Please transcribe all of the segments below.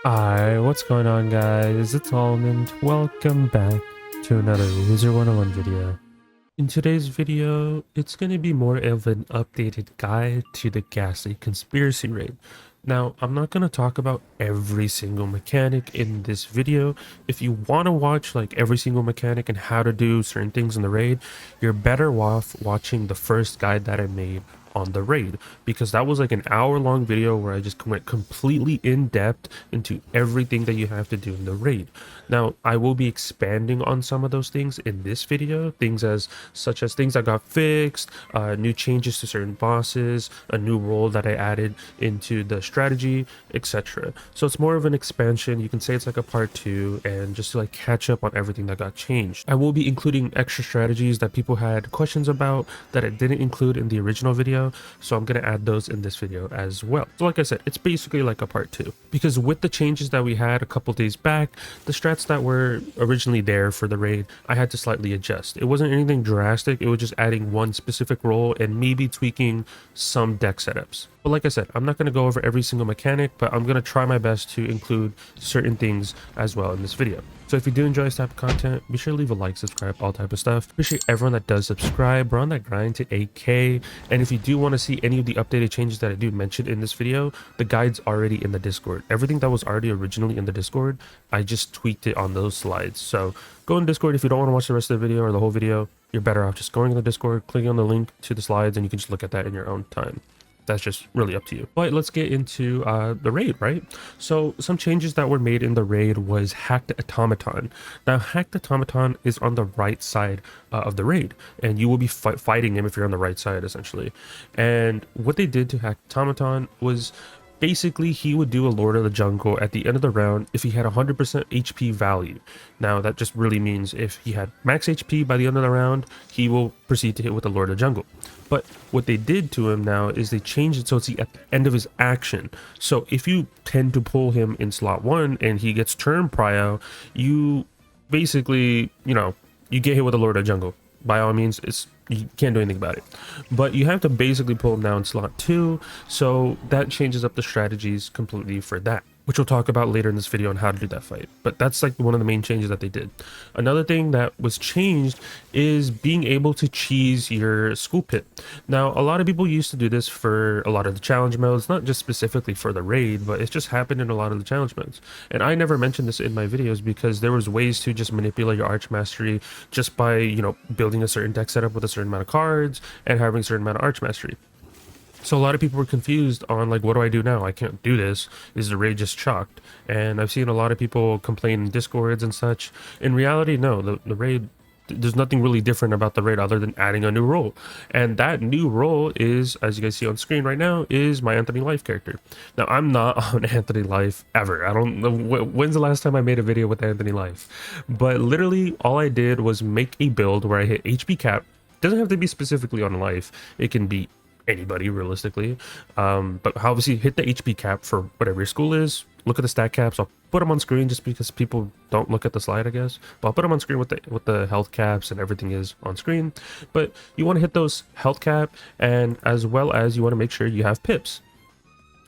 Hi, what's going on guys? It's Almond. Welcome back to another Wizard101 video. In today's video, it's going to be more of an updated guide to the Ghastly conspiracy raid. Now, I'm not going to talk about every single mechanic in this video. If you want to watch like every single mechanic and how to do certain things in the raid, you're better off watching the first guide that I made on the raid, because that was like an hour-long video where I just went completely in depth into everything that you have to do in the raid. Now, I will be expanding on some of those things in this video, things such as things that got fixed, new changes to certain bosses, a new role that I added into the strategy, etc. So it's more of an expansion. You can say it's like a part 2, and just to like catch up on everything that got changed. I will be including extra strategies that people had questions about that I didn't include in the original video, so I'm going to add those in this video as well. So like I said, it's basically like a part 2, because with the changes that we had a couple days back, the strats that were originally there for the raid, I had to slightly adjust. It wasn't anything drastic, it was just adding one specific role and maybe tweaking some deck setups. But like I said, I'm not going to go over every single mechanic, but I'm going to try my best to include certain things as well in this video. So if you do enjoy this type of content, be sure to leave a like, subscribe, all type of stuff. Appreciate everyone that does subscribe. We're on that grind to 8K. And if you do want to see any of the updated changes that I do mention in this video, the guide's already in the Discord. Everything that was already originally in the Discord, I just tweaked it on those slides. So go in Discord if you don't want to watch the rest of the video or the whole video. You're better off just going in the Discord, clicking on the link to the slides, and you can just look at that in your own time. That's just really up to you. But let's get into the raid, right? So some changes that were made in the raid was hacked automaton. Now, hacked automaton is on the right side of the raid, and you will be fighting him if you're on the right side, essentially. And what they did to hack automaton was basically he would do a Lord of the Jungle at the end of the round if he had 100% HP value. Now that just really means if he had max HP by the end of the round, he will proceed to hit with the Lord of the Jungle. But what they did to him now is they changed it so it's at the end of his action. So if you tend to pull him in slot 1 and he gets turn prio, you basically, you get hit with the Lord of the Jungle. By all means, you can't do anything about it, but you have to basically pull him down in slot 2, so that changes up the strategies completely for that, which we'll talk about later in this video on how to do that fight. But that's like one of the main changes that they did. Another thing that was changed is being able to cheese your school pit. Now, a lot of people used to do this for a lot of the challenge modes, not just specifically for the raid, but it's just happened in a lot of the challenge modes. And I never mentioned this in my videos because there was ways to just manipulate your arch mastery just by, building a certain deck setup with a certain amount of cards and having a certain amount of arch mastery. So a lot of people were confused on like, what do I do now? I can't do this. Is the raid just chalked? And I've seen a lot of people complain in discords and such. In reality, no, the raid, there's nothing really different about the raid other than adding a new role. And that new role is, as you guys see on screen right now, is my Anthony Life character. Now, I'm not on Anthony Life ever. I don't know when's the last time I made a video with Anthony Life. But literally all I did was make a build where I hit HP cap. Doesn't have to be specifically on life. It can be anybody realistically, but obviously hit the HP cap for whatever your school is. Look at the stat caps. I'll put them on screen just because people don't look at the slide, I guess, but I'll put them on screen with the health caps and everything is on screen. But you want to hit those health cap, and as well as you want to make sure you have pips.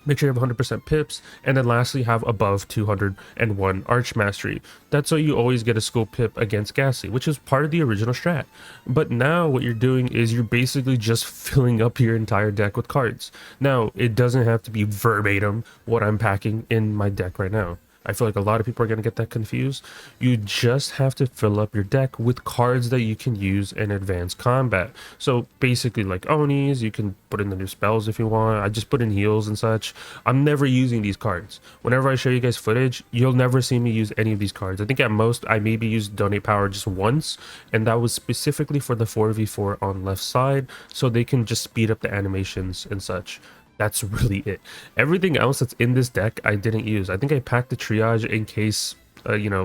Make sure you have 100% pips, and then lastly have above 201 arch mastery. That's so you always get a school pip against Ghastly, which is part of the original strat. But now what you're doing is you're basically just filling up your entire deck with cards. Now, it doesn't have to be verbatim what I'm packing in my deck right now. I feel like a lot of people are going to get that confused. You just have to fill up your deck with cards that you can use in advanced combat. So basically like Onis, you can put in the new spells if you want. I just put in heals and such. I'm never using these cards. Whenever I show you guys footage, you'll never see me use any of these cards. I think at most I maybe used Donate Power just once, and that was specifically for the 4v4 on left side, so they can just speed up the animations and such. That's really it. Everything else that's in this deck I didn't use. I think I packed the triage in case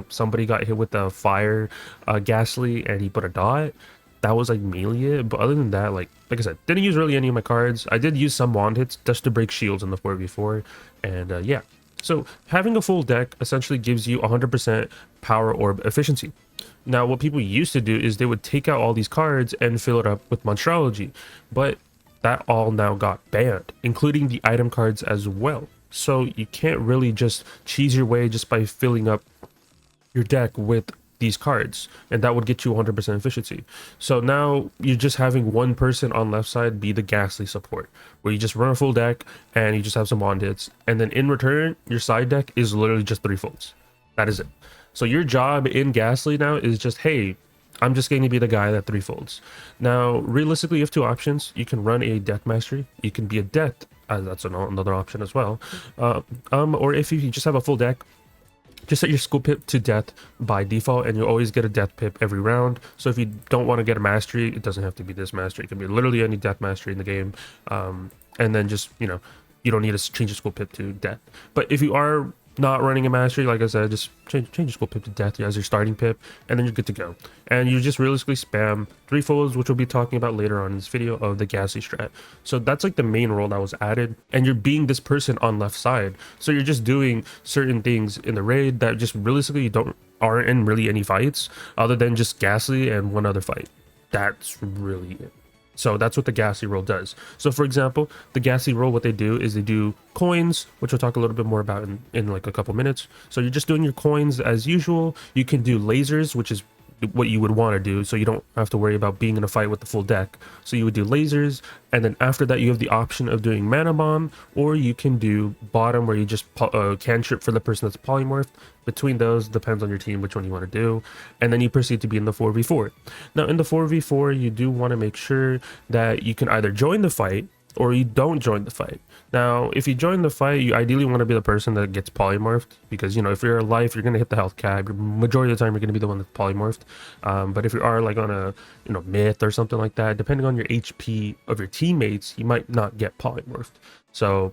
somebody got hit with the fire Ghastly and he put a dot. That was like mainly it, but other than that, like I said, didn't use really any of my cards. I did use some wand hits just to break shields in the 4v4, and yeah. So having a full deck essentially gives you 100% power orb efficiency. Now what people used to do is they would take out all these cards and fill it up with monstrology, but that all now got banned, including the item cards as well. So you can't really just cheese your way just by filling up your deck with these cards, and that would get you 100% efficiency. So now you're just having one person on left side be the Ghastly support, where you just run a full deck and you just have some wand hits, and then in return your side deck is literally just 3 folds. That is it. So your job in Ghastly now is just, hey, I'm just going to be the guy that 3 folds. Now realistically you have 2 options. You can run a death mastery, you can be a death, that's another option as well, or if you just have a full deck, just set your school pip to death by default, and you'll always get a death pip every round. So if you don't want to get a mastery, it doesn't have to be this mastery. It can be literally any death mastery in the game. And then just, you know, you don't need to change your school pip to death. But if you are not running a mastery, like I said, just change your school pip to death as your starting pip, and then you're good to go. And you just realistically spam 3 folds, which we'll be talking about later on in this video, of the Ghastly strat. So that's like the main role that was added, and you're being this person on left side. So you're just doing certain things in the raid that just realistically you aren't in really any fights other than just Ghastly and one other fight. That's really it. So that's what the Ghastly role does. So for example, the Ghastly role, what they do is they do coins, which we'll talk a little bit more about in like a couple minutes. So you're just doing your coins as usual. You can do lasers, which is what you would want to do, so you don't have to worry about being in a fight with the full deck. So you would do lasers, and then after that you have the option of doing mana bomb, or you can do bottom, where you just cantrip for the person that's polymorphed. Between those, depends on your team which one you want to do, and then you proceed to be in the 4v4. Now in the 4v4 you do want to make sure that you can either join the fight or you don't join the fight. Now if you join the fight, you ideally want to be the person that gets polymorphed, because you know, if you're alive, you're going to hit the health cap. Majority of the time you're going to be the one that's polymorphed. But if you are like on a, you know, myth or something like that, depending on your HP of your teammates, you might not get polymorphed. So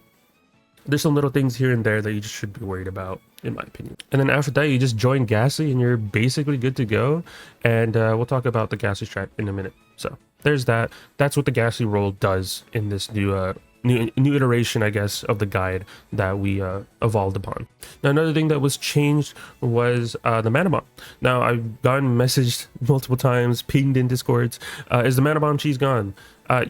there's some little things here and there that you just should be worried about, in my opinion. And then after that, you just join Ghastly and you're basically good to go. And we'll talk about the Ghastly strat in a minute. So there's that. That's what the Ghastly role does in this new iteration, I guess, of the guide that we evolved upon. Now another thing that was changed was the mana bomb. Now I've gotten messaged multiple times, pinged in discords, is the mana bomb cheese gone?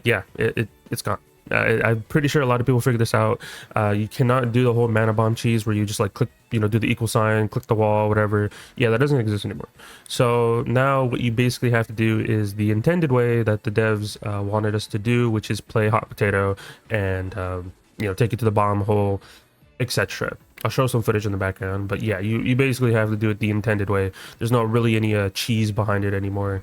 Yeah, it's gone. I'm pretty sure a lot of people figured this out. You cannot do the whole mana bomb cheese where you just like click, you know, do the equal sign, click the wall, whatever. Yeah, that doesn't exist anymore. So now what you basically have to do is the intended way that the devs wanted us to do, which is play hot potato and you know, take it to the bomb hole, etc. I'll show some footage in the background, but yeah, you basically have to do it the intended way. There's not really any cheese behind it anymore.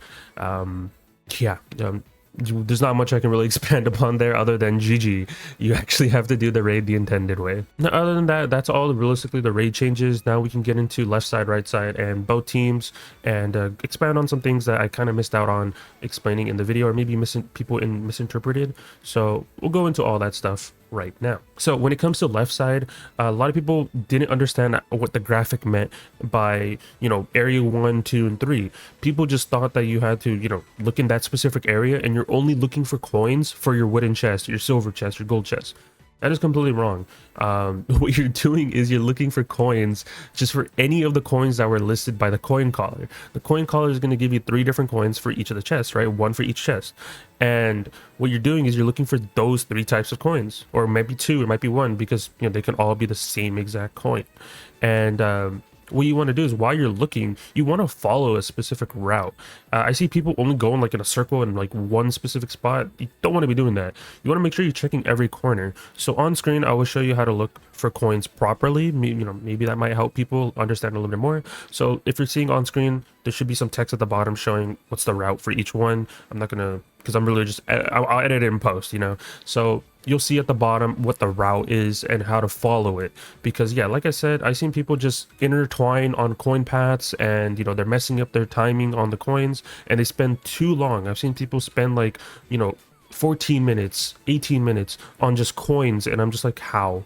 There's not much I can really expand upon there other than GG. You actually have to do the raid the intended way. Now, other than that, that's all realistically the raid changes. Now we can get into left side, right side, and both teams, and expand on some things that I kind of missed out on explaining in the video, or maybe people misinterpreted. So we'll go into all that stuff right now. So when it comes to left side, a lot of people didn't understand what the graphic meant by, you know, area 1, 2, and 3. People just thought that you had to, you know, look in that specific area and you're only looking for coins for your wooden chest, your silver chest, your gold chest. That is completely wrong. What you're doing is you're looking for coins just for any of the coins that were listed by the coin caller. The coin caller is going to give you 3 different coins for each of the chests, right? 1 for each chest. And what you're doing is you're looking for those 3 types of coins, or maybe 2, it might be 1, because you know they can all be the same exact coin. And what you want to do is while you're looking, you want to follow a specific route. I see people only going like in a circle in like one specific spot. You don't want to be doing that. You want to make sure you're checking every corner. So on screen, I will show you how to look for coins properly. Maybe that might help people understand a little bit more. So if you're seeing on screen, there should be some text at the bottom showing what's the route for each one. I'm not gonna, because I'm really just, I'll edit it in post, you know. So you'll see at the bottom what the route is and how to follow it, because yeah, like I said, I've seen people just intertwine on coin paths, and you know, they're messing up their timing on the coins and they spend too long. I've seen people spend like, you know, 14 minutes, 18 minutes on just coins, and I'm just like, how?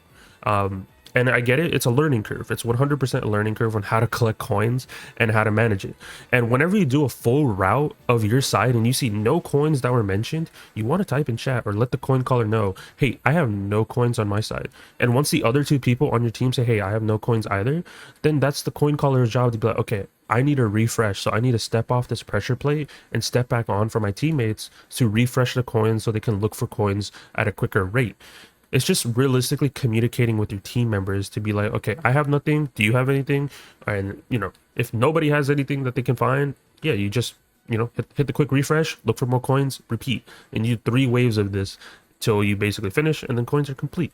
And I get it, it's a learning curve. It's 100% a learning curve on how to collect coins and how to manage it. And whenever you do a full route of your side and you see no coins that were mentioned, you want to type in chat or let the coin caller know, hey, I have no coins on my side. And once the other 2 people on your team say, hey, I have no coins either, then that's the coin caller's job to be like, okay, I need a refresh, so I need to step off this pressure plate and step back on for my teammates to refresh the coins so they can look for coins at a quicker rate. It's just realistically communicating with your team members to be like, okay, I have nothing. Do you have anything? And, you know, if nobody has anything that they can find, yeah, you just, you know, hit the quick refresh, look for more coins, repeat, and you do 3 waves of this till you basically finish, and then coins are complete.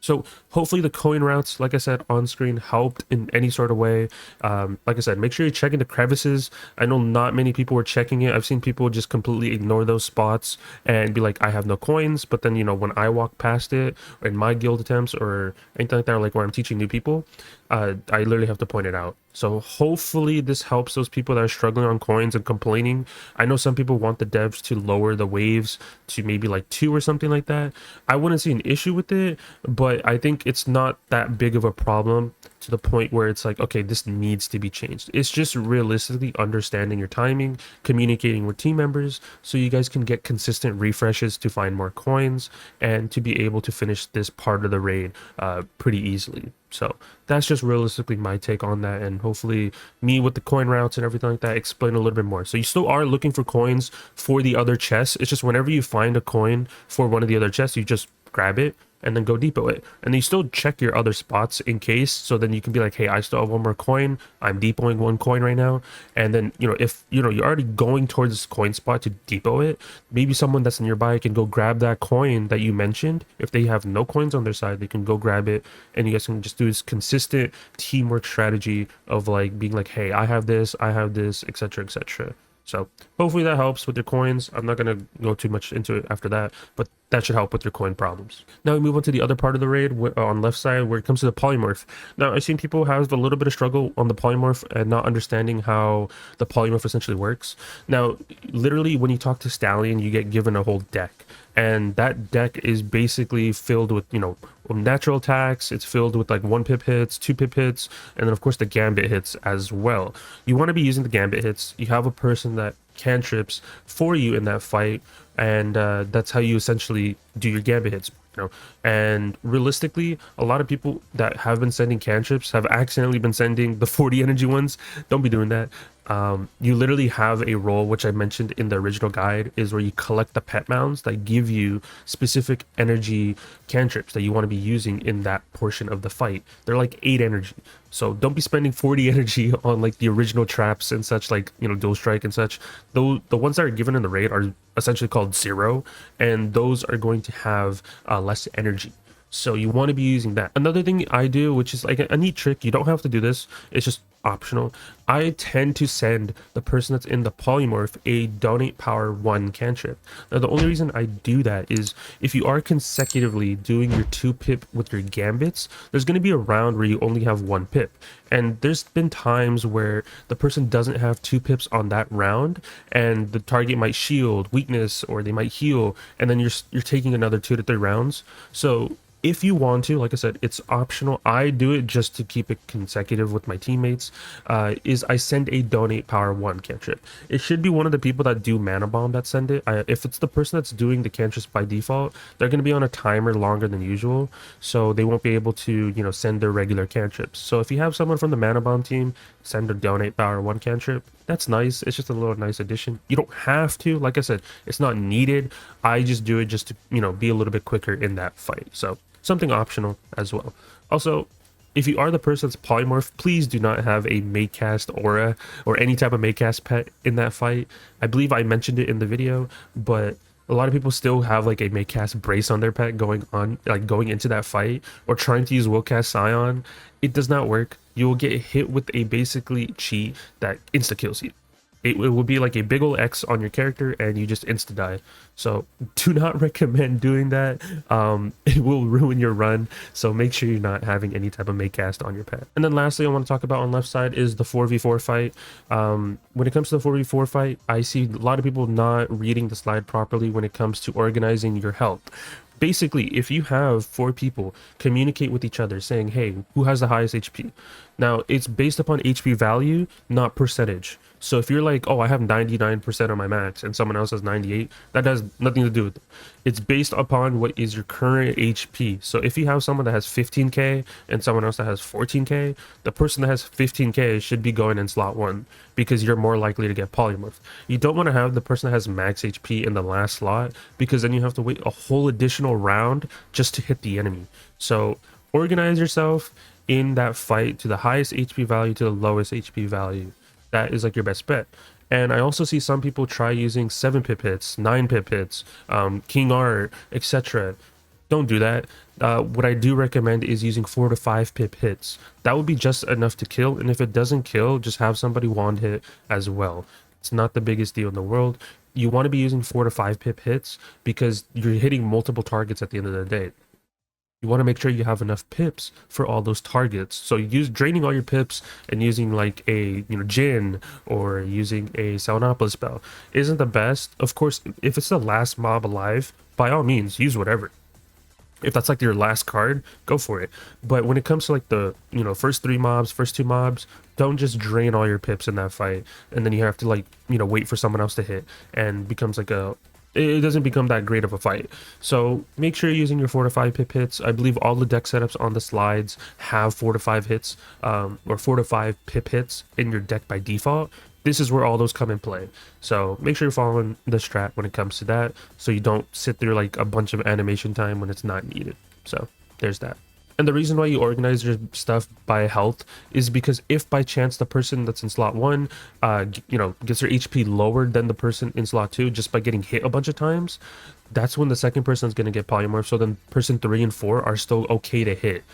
So hopefully the coin routes, like I said, on screen helped in any sort of way. Like I said, make sure you're checking the crevices. I know not many people were checking it. I've seen people just completely ignore those spots and be like, I have no coins. But then, you know, when I walk past it or in my guild attempts or anything like that, or like where I'm teaching new people, I literally have to point it out. So hopefully this helps those people that are struggling on coins and complaining. I know some people want the devs to lower the waves to maybe like 2 or something like that. I wouldn't see an issue with it, but I think it's not that big of a problem to the point where it's like, okay, this needs to be changed. It's just realistically understanding your timing, communicating with team members so you guys can get consistent refreshes to find more coins and to be able to finish this part of the raid pretty easily. So that's just realistically my take on that, and hopefully me with the coin routes and everything like that explain a little bit more. So you still are looking for coins for the other chests. It's just whenever you find a coin for one of the other chests, you just grab it and then go depot it, and you still check your other spots in case, so then you can be like, hey, I still have 1 more coin, I'm depoting 1 coin right now. And then, you know, if you know you're already going towards this coin spot to depot it, maybe someone that's nearby can go grab that coin that you mentioned. If they have no coins on their side, they can go grab it, and you guys can just do this consistent teamwork strategy of like being like, hey, I have this, etc, etc. So hopefully that helps with your coins. I'm not going to go too much into it after that, but that should help with your coin problems. Now we move on to the other part of the raid on left side where it comes to the polymorph. Now I've seen people have a little bit of struggle on the polymorph and not understanding how the polymorph essentially works. Now, literally when you talk to Stallion, you get given a whole deck. And that deck is basically filled with, you know, natural attacks. It's filled with like 1 pip hits, 2 pip hits, and then of course the gambit hits as well. You want to be using the gambit hits. You have a person that cantrips for you in that fight, and that's how you essentially do your gambit hits. You know, and realistically, a lot of people that have been sending cantrips have accidentally been sending the 40 energy ones. Don't be doing that. You literally have a role, which I mentioned in the original guide, is where you collect the pet mounds that give you specific energy cantrips that you want to be using in that portion of the fight. They're like 8 energy. So don't be spending 40 energy on like the original traps and such, like, you know, dual strike and such. Though the ones that are given in the raid are essentially called 0, and those are going to have less energy. So you want to be using that. Another thing I do, which is like a neat trick, you don't have to do this, it's just optional. I tend to send the person that's in the polymorph a donate power 1 cantrip. Now the only reason I do that is if you are consecutively doing your 2 pip with your gambits, there's going to be a round where you only have 1 pip. And there's been times where the person doesn't have 2 pips on that round, and the target might shield, weakness, or they might heal, and then you're taking another 2 to 3 rounds. So if you want to, like I said, it's optional. I do it just to keep it consecutive with my teammates. Is I send a donate power 1 cantrip. It should be one of the people that do mana bomb that send it. If it's the person that's doing the cantrips by default, they're going to be on a timer longer than usual, so they won't be able to, you know, send their regular cantrips. So if you have someone from the mana bomb team send a donate power 1 cantrip, that's nice. It's just a little nice addition. You don't have to, like I said, it's not needed. I just do it just to, you know, be a little bit quicker in that fight. So something optional as well. Also, if you are the person that's polymorph, please do not have a Maycast aura or any type of Maycast pet in that fight. I believe I mentioned it in the video, but a lot of people still have like a Maycast brace on their pet going into that fight, or trying to use Willcast Scion. It does not work. You will get hit with a basically cheat that insta kills you. It will be like a big ol' X on your character and you just insta die. So do not recommend doing that. It will ruin your run. So make sure you're not having any type of Maycast on your pet. And then lastly, I want to talk about on left side is the 4v4 fight. When it comes to the 4v4 fight, I see a lot of people not reading the slide properly when it comes to organizing your health. Basically, if you have 4 people communicate with each other saying, hey, who has the highest HP? Now, it's based upon HP value, not percentage. So if you're like, oh, I have 99% on my max and someone else has 98, that has nothing to do with it. It's based upon what is your current HP. So if you have someone that has 15k and someone else that has 14k, the person that has 15k should be going in slot 1 because you're more likely to get polymorph. You don't want to have the person that has max HP in the last slot because then you have to wait a whole additional round just to hit the enemy. So organize yourself in that fight to the highest HP value to the lowest HP value. That is like your best bet. And I also see some people try using 7 pip hits, 9 pip hits, King R, etc. Don't do that. What I do recommend is using 4 to 5 pip hits. That would be just enough to kill, and if it doesn't kill, just have somebody wand hit as well. It's not the biggest deal in the world. You want to be using 4 to 5 pip hits because you're hitting multiple targets at the end of the day. You want to make sure you have enough pips for all those targets. So use draining all your pips and using like a Jin or using a Salnopolis spell isn't the best. Of course, if it's the last mob alive, by all means use whatever. If that's like your last card, go for it. But when it comes to like the first 3 mobs, first 2 mobs, don't just drain all your pips in that fight and then you have to like wait for someone else to hit, and becomes like it doesn't become that great of a fight. So make sure you're using your 4 to 5 pip hits. I believe all the deck setups on the slides have 4 to 5 hits or 4 to 5 pip hits in your deck by default. This is where all those come in play. So make sure you're following the strat when it comes to that, so you don't sit through like a bunch of animation time when it's not needed. So there's that. And the reason why you organize your stuff by health is because if by chance the person that's in slot 1 gets their HP lower than the person in slot 2 just by getting hit a bunch of times, that's when the second person is going to get polymorph. So then person 3 and 4 are still okay to hit.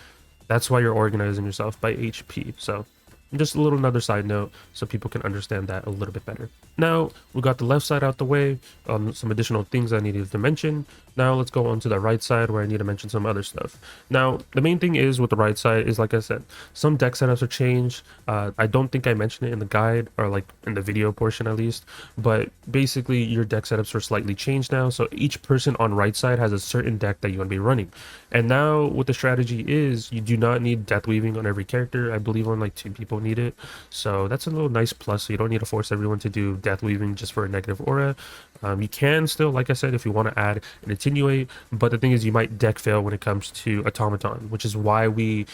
That's why you're organizing yourself by HP. So just a little another side note so people can understand that a little bit better. Now we got the left side out the way, some additional things I needed to mention. Now let's go on to the right side where I need to mention some other stuff. Now the main thing is with the right side is, like I said, some deck setups are changed. I don't think I mentioned it in the guide or like in the video portion at least, but basically your deck setups are slightly changed now. So each person on right side has a certain deck that you want to be running. And now what the strategy is, you do not need death weaving on every character. I believe only like 2 people need it. So that's a little nice plus. So you don't need to force everyone to do death weaving just for a negative aura. You can still, like I said, if you want to add an attenuate, but the thing is you might deck fail when it comes to Automaton, which is why we,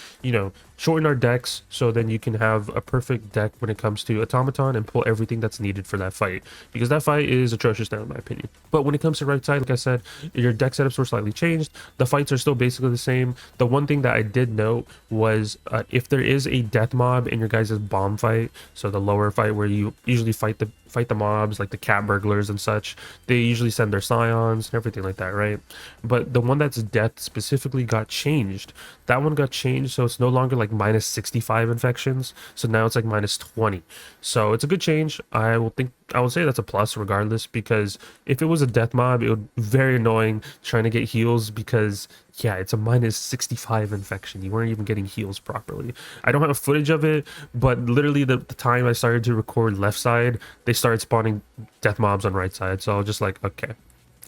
shorten our decks so then you can have a perfect deck when it comes to Automaton and pull everything that's needed for that fight, because that fight is atrocious now in my opinion. But when it comes to right side, like I said, your deck setups were slightly changed. The fights are still basically the same. The one thing that I did note was if there is a death mob in your guys' bomb fight, so the lower fight where you usually fight the mobs like the cat burglars and such, they usually send their scions and everything like that, right? But the one that's death specifically got changed. That one got changed, so it's no longer like minus 65 infections, so now it's like minus 20. So it's a good change. I would say that's a plus regardless, because if it was a death mob, it would be very annoying trying to get heals, because yeah, it's a minus 65 infection. You weren't even getting heals properly. I don't have footage of it, but literally the time I started to record left side, they started spawning death mobs on right side. So I was just like, okay.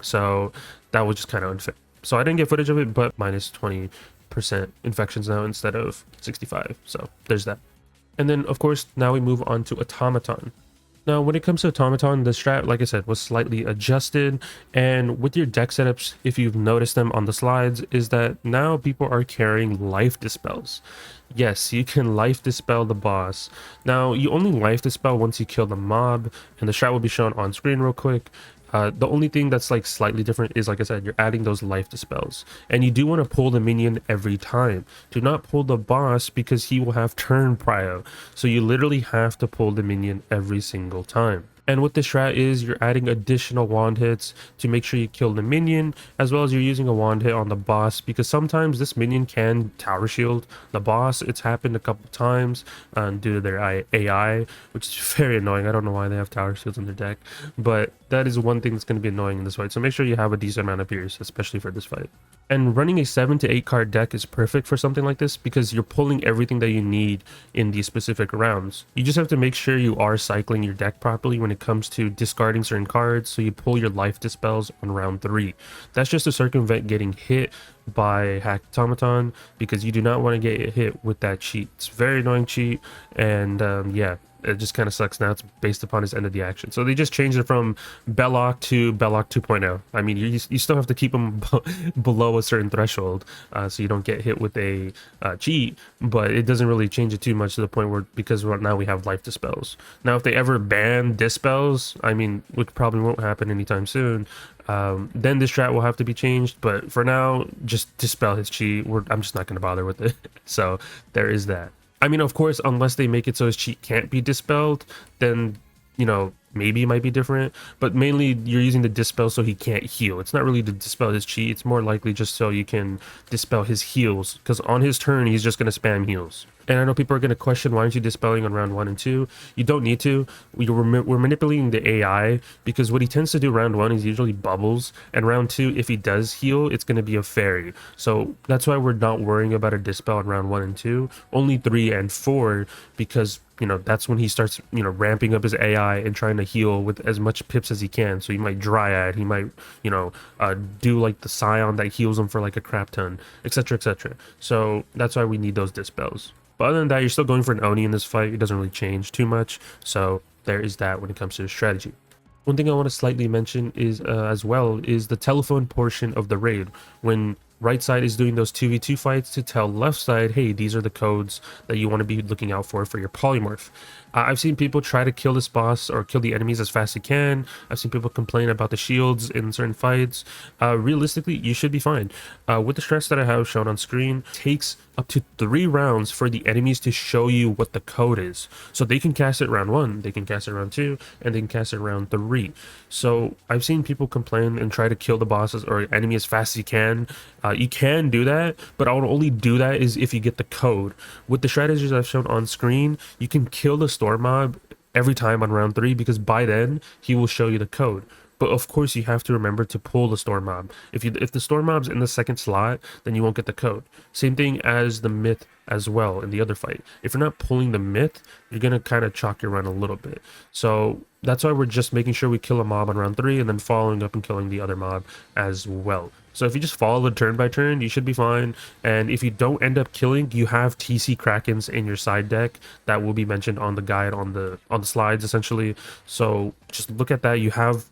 So that was just kind of unfair. So I didn't get footage of it, but minus 20% infections now instead of 65. So there's that. And then of course, now we move on to Automaton. Now, when it comes to Automaton, the strat, like I said, was slightly adjusted. And with your deck setups, if you've noticed them on the slides, is that now people are carrying life dispels. Yes, you can life dispel the boss. Now, you only life dispel once you kill the mob, and the strat will be shown on screen real quick. The only thing that's like slightly different is, like I said, you're adding those life dispels, and you do want to pull the minion every time. Do not pull the boss because he will have turn prio, so you literally have to pull the minion every single time. And what this strat is, you're adding additional wand hits to make sure you kill the minion, as well as you're using a wand hit on the boss, because sometimes this minion can tower shield the boss. It's happened a couple times due to their AI, which is very annoying. I don't know why they have tower shields in their deck, but that is one thing that's going to be annoying in this fight. So make sure you have a decent amount of pierce, especially for this fight. And running a 7 to 8 card deck is perfect for something like this, because you're pulling everything that you need in these specific rounds. You just have to make sure you are cycling your deck properly when it comes to discarding certain cards, so you pull your life dispels on round 3. That's just to circumvent getting hit by hacked Automaton, because you do not want to get hit with that cheat. It's a very annoying cheat, and yeah, it just kind of sucks. Now it's based upon his end of the action. So they just changed it from Belloc to Belloc 2.0. I mean, you still have to keep him below a certain threshold, so you don't get hit with a cheat, but it doesn't really change it too much to the point where, because now we have life dispels. Now if they ever ban dispels, I mean, which probably won't happen anytime soon, then this strat will have to be changed, but for now, just dispel his cheat. I'm just not going to bother with it. So there is that. I mean, of course, unless they make it so his cheat can't be dispelled, then, you know, maybe it might be different, but mainly you're using the dispel so he can't heal. It's not really to dispel his cheat, it's more likely just so you can dispel his heals, because on his turn he's just going to spam heals. And I know people are going to question, why aren't you dispelling on round 1 and 2? You don't need to. We're manipulating the AI, because what he tends to do round 1 is usually bubbles, and round 2, if he does heal, it's going to be a fairy. So that's why we're not worrying about a dispel in round 1 and 2, only 3 and 4, because, you know, that's when he starts, you know, ramping up his AI and trying to heal with as much pips as he can. So he might Dryad, he might, you know, do like the Scion that heals him for like a crap ton, etc, etc. So that's why we need those dispels. But other than that, you're still going for an Oni in this fight. It doesn't really change too much. So there is that when it comes to the strategy. One thing I want to slightly mention is as well is the telephone portion of the raid. When right side is doing those 2v2 fights, to tell left side, hey, these are the codes that you want to be looking out for your polymorph. I've seen people try to kill this boss or kill the enemies as fast as they can. I've seen people complain about the shields in certain fights. Realistically, you should be fine. With the stress that I have shown on screen, it takes up to 3 rounds for the enemies to show you what the code is. So they can cast it round 1, they can cast it round 2, and they can cast it round 3. So I've seen people complain and try to kill the bosses or enemy as fast as you can. You can do that, but I would only do that is if you get the code. With the strategies I've shown on screen, you can kill the storm mob every time on round 3, because by then he will show you the code. But of course you have to remember to pull the storm mob. If the storm mob's in the second slot, then you won't get the code. Same thing as the myth as well in the other fight. If you're not pulling the myth, you're gonna kind of chalk your run a little bit. So that's why we're just making sure we kill a mob on round 3 and then following up and killing the other mob as well. So if you just follow the turn by turn, you should be fine. And if you don't end up killing, you have TC Krakens in your side deck that will be mentioned on the guide on the slides essentially. So just look at that. You have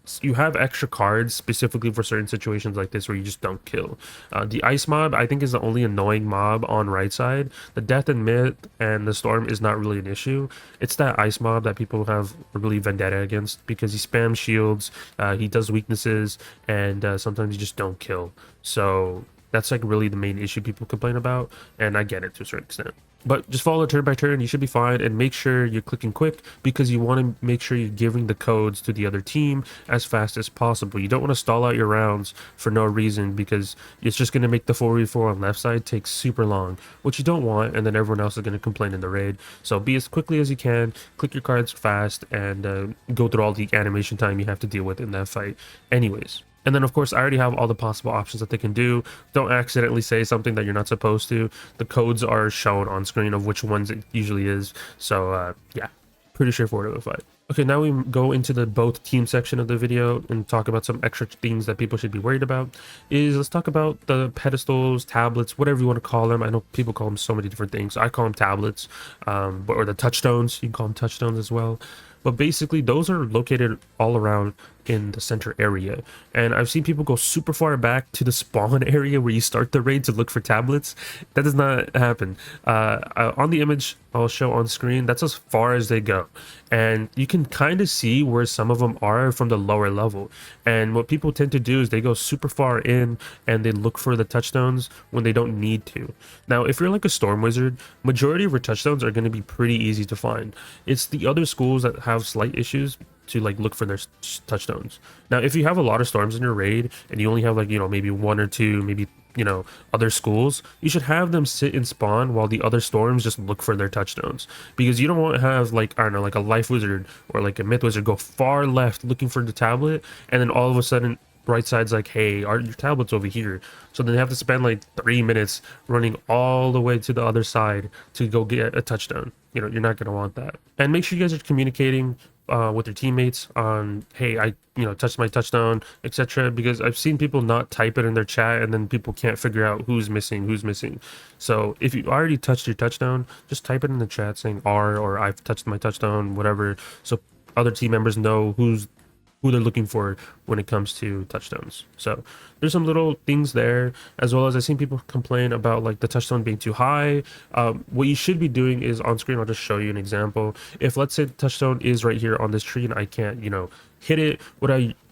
extra cards specifically for certain situations like this where you just don't kill. The ice mob I think is the only annoying mob on right side. The death and myth and the storm is not really an issue. It's that ice mob that people have really vendetta against, because he spams shields, he does weaknesses, and sometimes you just don't kill. So that's like really the main issue people complain about, and I get it to a certain extent. But just follow turn by turn, you should be fine, and make sure you're clicking quick, because you want to make sure you're giving the codes to the other team as fast as possible. You don't want to stall out your rounds for no reason, because it's just going to make the 4v4 on left side take super long, which you don't want, and then everyone else is going to complain in the raid. So be as quickly as you can, click your cards fast, and go through all the animation time you have to deal with in that fight anyways. And then, of course, I already have all the possible options that they can do. Don't accidentally say something that you're not supposed to. The codes are shown on screen of which ones it usually is. So, yeah, pretty straightforward of a fight. Okay, now we go into the both team section of the video and talk about some extra things that people should be worried about. Let's talk about the pedestals, tablets, whatever you want to call them. I know people call them so many different things. I call them tablets, or the touchstones. You can call them touchstones as well. But basically, those are located all around in the center area, and I've seen people go super far back to the spawn area where you start the raid to look for tablets. That does not happen. On the image I'll show on screen, that's as far as they go, and you can kind of see where some of them are from the lower level. And what people tend to do is they go super far in and they look for the touchstones when they don't need to. Now if you're like a storm wizard, majority of your touchstones are going to be pretty easy to find. It's the other schools that have slight issues to like look for their touchstones. Now if you have a lot of storms in your raid and you only have like, you know, maybe 1 or 2, maybe, you know, other schools, you should have them sit and spawn while the other storms just look for their touchstones, because you don't want to have like, I don't know, like a life wizard or like a myth wizard go far left looking for the tablet, and then all of a sudden right side's like, hey, your tablet's over here. So then they have to spend like 3 minutes running all the way to the other side to go get a touchdown. You know, you're not going to want that. And make sure you guys are communicating with your teammates on, hey, I touched my touchdown, etc. Because I've seen people not type it in their chat, and then people can't figure out who's missing. So if you already touched your touchdown, just type it in the chat saying R or I've touched my touchdown, whatever, so other team members know who they're looking for when it comes to touchstones. So there's some little things there, as well as I've seen people complain about like the touchstone being too high. What you should be doing is on screen, I'll just show you an example. If let's say the touchstone is right here on this tree and I can't, hit it,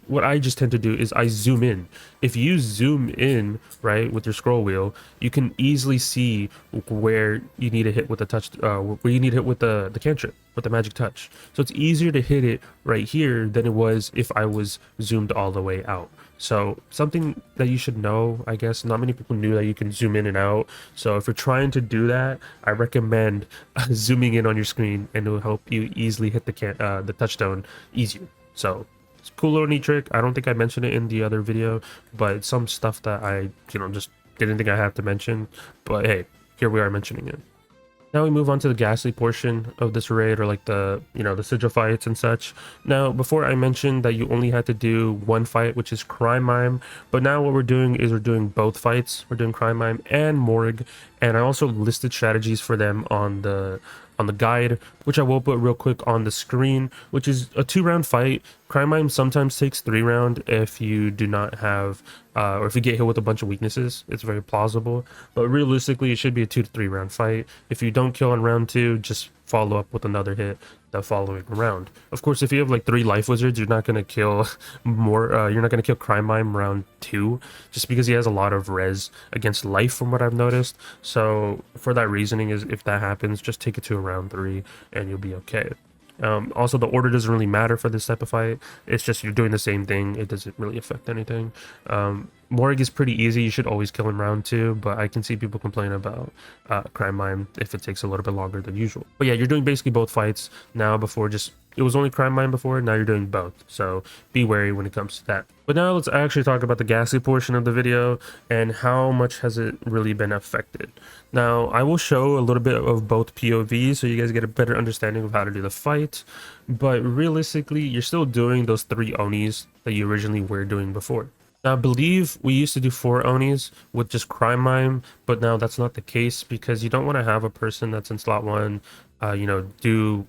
what I just tend to do is I zoom in. If you zoom in, right, with your scroll wheel, you can easily see where you need to hit with the touch, where you need to hit with the cantrip, with the magic touch. So it's easier to hit it right here than it was if I was zoomed all the way out. So something that you should know, I guess, not many people knew that you can zoom in and out. So if you're trying to do that, I recommend zooming in on your screen, and it will help you easily hit the touchstone easier. So it's a cool little neat trick. I don't think I mentioned it in the other video, but some stuff that I, just didn't think I had to mention. But hey, here we are mentioning it. Now we move on to the Ghastly portion of this raid, or like the, the sigil fights and such. Now, before I mentioned that you only had to do one fight, which is Crime Mime, but now what we're doing is we're doing both fights. We're doing Crime Mime and Morg, and I also listed strategies for them on the guide, which I will put real quick on the screen, which is a 2-round fight. Crime Mime sometimes takes 3 round if you do not have, or if you get hit with a bunch of weaknesses. It's very plausible, but realistically, it should be a 2 to 3 round fight. If you don't kill on round 2, just follow up with another hit the following round. Of course, if you have like 3 life wizards, you're not gonna kill you're not gonna kill Crime Mime round 2, just because he has a lot of res against life from what I've noticed. So for that reasoning, is if that happens, just take it to a round 3 and you'll be okay. Also, the order doesn't really matter for this type of fight. It's just you're doing the same thing. It doesn't really affect anything. Morg is pretty easy. You should always kill in round 2, but I can see people complain about Crime Mime if it takes a little bit longer than usual. But yeah, you're doing basically both fights now. Before, just it was only Crime Mime before, now you're doing both. So be wary when it comes to that. But now let's actually talk about the Ghastly portion of the video and how much has it really been affected. Now, I will show a little bit of both POVs so you guys get a better understanding of how to do the fight. But realistically, you're still doing those 3 Onis that you originally were doing before. Now, I believe we used to do 4 Onis with just Crime Mime, but now that's not the case, because you don't want to have a person that's in slot 1, do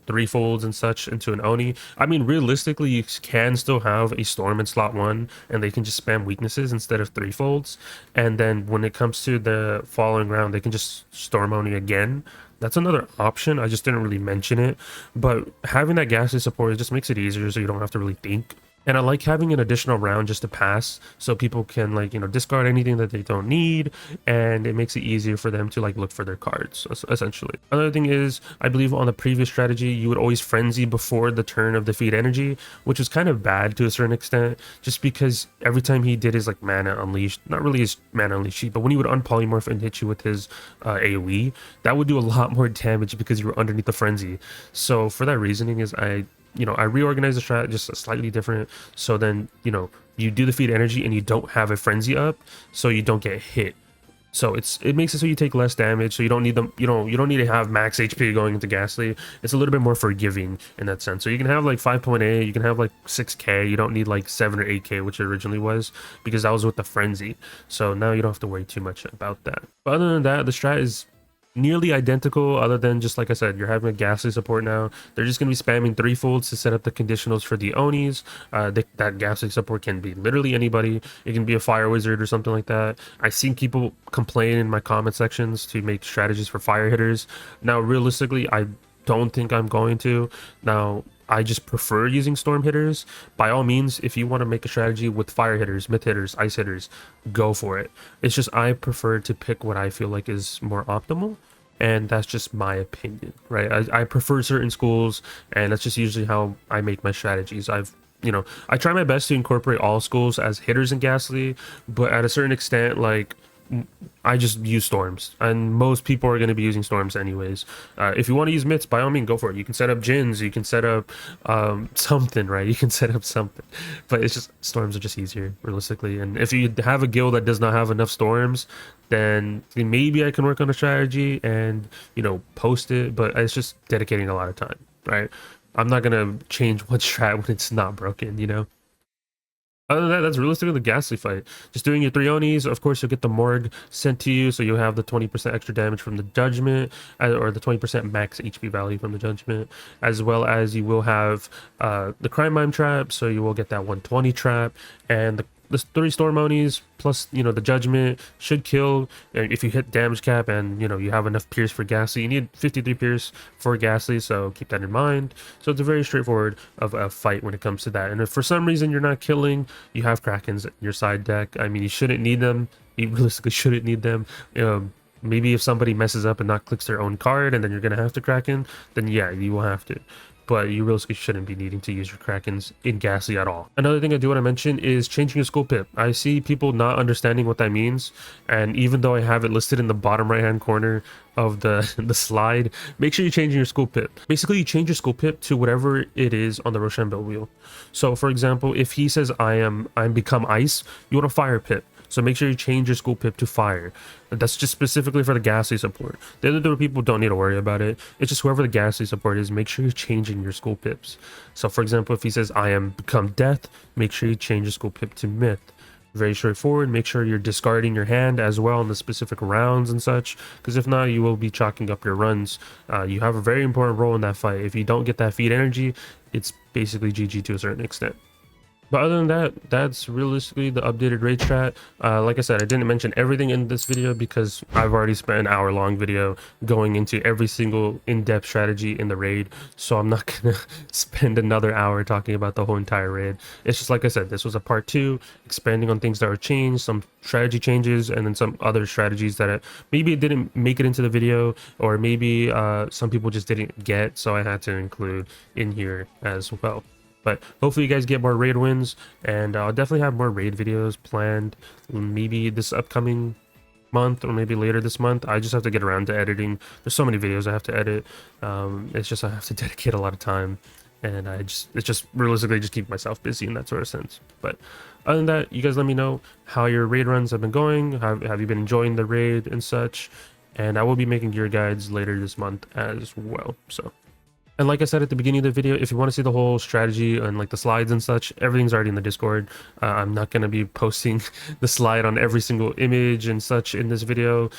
3 folds and such into an Oni. I mean, realistically, you can still have a Storm in slot 1, and they can just spam weaknesses instead of 3 folds. And then when it comes to the following round, they can just Storm Oni again. That's another option. I just didn't really mention it, but having that Ghastly support, it just makes it easier, so you don't have to really think. And I like having an additional round just to pass, so people can discard anything that they don't need, and it makes it easier for them to look for their cards, essentially. Another thing is, I believe on the previous strategy, you would always frenzy before the turn of defeat energy, which was kind of bad to a certain extent, just because every time he did his mana unleashed, not really his mana unleashed, but when he would unpolymorph and hit you with his AoE, that would do a lot more damage because you were underneath the frenzy. So for that reasoning is I reorganized the strat just slightly different, so then you do the feed energy and you don't have a frenzy up, so you don't get hit. So it makes it so you take less damage, so you don't need them, you don't need to have max HP going into Ghastly. It's a little bit more forgiving in that sense. So you can have 5.8, you can have 6k, you don't need 7 or 8k, which it originally was, because that was with the frenzy. So now you don't have to worry too much about that. But other than that, the strat is nearly identical, other than just like I said, you're having a Ghastly support now. They're just going to be spamming 3 folds to set up the conditionals for the Onis. That Ghastly support can be literally anybody. It can be a fire wizard or something like that. I've seen people complain in my comment sections to make strategies for fire hitters. Now realistically, I don't think I'm going to. Now I just prefer using storm hitters. By all means, if you want to make a strategy with fire hitters, myth hitters, ice hitters, go for it. It's just I prefer to pick what I feel like is more optimal, and that's just my opinion, right? I prefer certain schools, and that's just usually how I make my strategies. I try my best to incorporate all schools as hitters in Ghastly, but at a certain extent, I just use storms, and most people are going to be using storms anyways. If you want to use myths, by all means, go for it. You can set up gins, you can set up something, right? You can set up something, but it's just storms are just easier realistically. And if you have a guild that does not have enough storms, then maybe I can work on a strategy and post it, but it's just dedicating a lot of time, right? I'm not gonna change one strat when it's not broken, you know? Other than that, that's realistically the Ghastly fight. Just doing your 3 Onis, of course, you'll get the Morg sent to you, so you'll have the 20% extra damage from the Judgment, or the 20% max HP value from the Judgment, as well as you will have the Crime Mime trap, so you will get that 120 trap, and the 3 Storm Onis plus, you know, the Judgment should kill if you hit damage cap and, you know, you have enough Pierce for Ghastly. You need 53 Pierce for Ghastly, so keep that in mind. So it's a very straightforward of a fight when it comes to that. And if for some reason you're not killing, you have Krakens in your side deck. I mean, you shouldn't need them. You realistically shouldn't need them. Maybe if somebody messes up and not clicks their own card and then you're going to have to Kraken, then yeah, you will have to. But you realistically shouldn't be needing to use your Krakens in Ghastly at all. Another thing I do want to mention is changing your skull pip. I see people not understanding what that means, and even though I have it listed in the bottom right hand corner of the slide, make sure you're changing your skull pip. Basically, you change your skull pip to whatever it is on the Rochambeau wheel. So for example, if he says I'm become ice, you want a fire pip. So make sure you change your skull pip to fire. That's just specifically for the Ghastly support. The other 2 people don't need to worry about it. It's just whoever the Ghastly support is, make sure you're changing your skull pips. So for example, if he says I am become death, make sure you change your skull pip to myth. Very straightforward. Make sure you're discarding your hand as well in the specific rounds and such, because if not, you will be chalking up your runs. You have a very important role in that fight. If you don't get that feed energy, it's basically GG to a certain extent. But other than that, that's realistically the updated raid strat. Like I said, I didn't mention everything in this video because I've already spent an hour-long video going into every single in-depth strategy in the raid. So I'm not gonna spend another hour talking about the whole entire raid. It's just like I said, this was a part 2, expanding on things that are changed, some strategy changes, and then some other strategies that maybe it didn't make it into the video, or maybe some people just didn't get, so I had to include in here as well. But hopefully you guys get more raid wins, and I'll definitely have more raid videos planned, maybe this upcoming month or maybe later this month. I just have to get around to editing. There's so many videos I have to edit. It's just I have to dedicate a lot of time, and it's just realistically just keep myself busy in that sort of sense. But other than that, you guys let me know how your raid runs have been going. Have you been enjoying the raid and such? And I will be making gear guides later this month as well. So. And like I said at the beginning of the video, if you want to see the whole strategy and like the slides and such, everything's already in the Discord. I'm not going to be posting the slide on every single image and such in this video.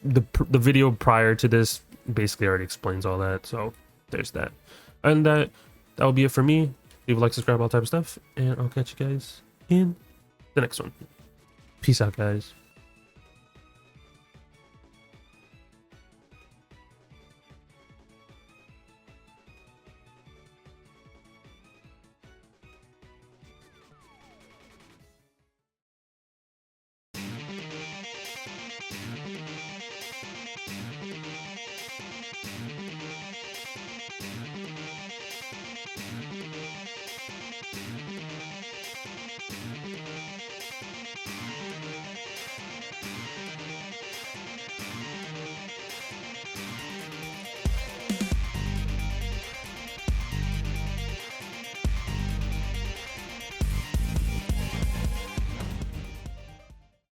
The video prior to this basically already explains all that. So there's that. And that will be it for me. Leave a like, subscribe, all type of stuff. And I'll catch you guys in the next one. Peace out, guys.